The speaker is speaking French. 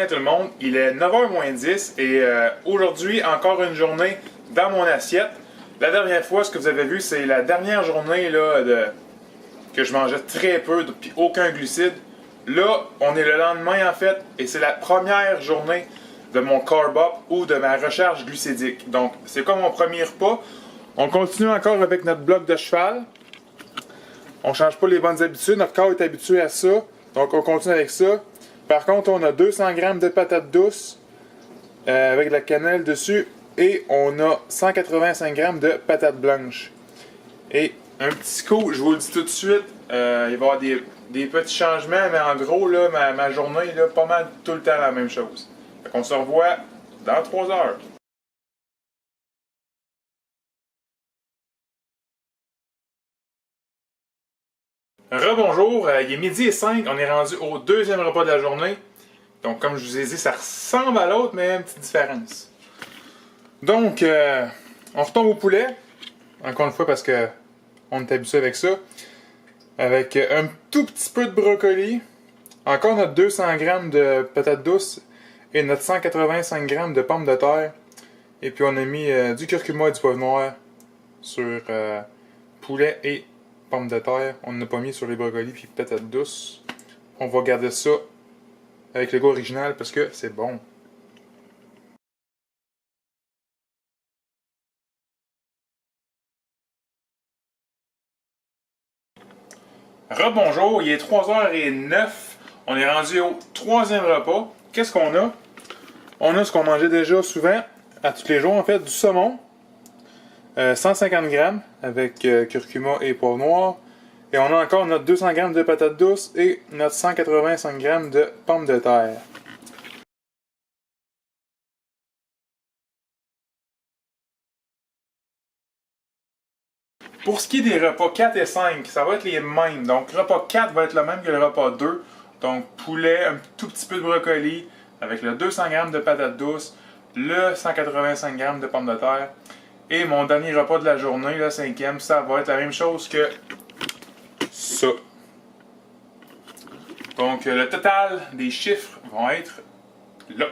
matin tout le monde, il est 9h moins 10 et aujourd'hui encore une journée dans mon assiette. La dernière fois, ce que vous avez vu, c'est la dernière journée là, que je mangeais très peu puis aucun glucide. Là, on est le lendemain en fait et c'est la première journée de mon carb up ou de ma recharge glucidique. Donc c'est comme mon premier repas. On continue encore avec notre bloc de cheval. On ne change pas les bonnes habitudes, notre corps est habitué à ça. Donc on continue avec ça. Par contre, on a 200 g de patates douces avec de la cannelle dessus et on a 185 g de patates blanches. Et un petit coup, je vous le dis tout de suite, il va y avoir des petits changements, mais en gros, là, ma journée, là, pas mal tout le temps la même chose. Fait qu'on se revoit dans 3 heures. Rebonjour, il est midi et 5, on est rendu au deuxième repas de la journée. Donc comme je vous ai dit, ça ressemble à l'autre, mais il y a une petite différence. Donc, on retombe au poulet, encore une fois parce que on est habitué avec ça. Avec un tout petit peu de brocoli, encore notre 200 g de patates douces et notre 185 g de pommes de terre. Et puis on a mis du curcuma et du poivre noir sur poulet et pommes de terre. On n'a pas mis sur les brocolis puis patates douces. On va garder ça avec le goût original parce que c'est bon. Rebonjour, il est 3h09. On est rendu au troisième repas. Qu'est-ce qu'on a? On a ce qu'on mangeait déjà souvent, à tous les jours en fait, du saumon. 150 g avec curcuma et poivre noir. Et on a encore notre 200 g de patates douces et notre 185 g de pommes de terre. Pour ce qui est des repas 4 et 5, ça va être les mêmes. Donc repas 4 va être le même que le repas 2. Donc poulet, un tout petit peu de brocoli, avec le 200 g de patates douces, le 185 g de pommes de terre. Et mon dernier repas de la journée, le cinquième, ça va être la même chose que ça. Donc le total des chiffres vont être là.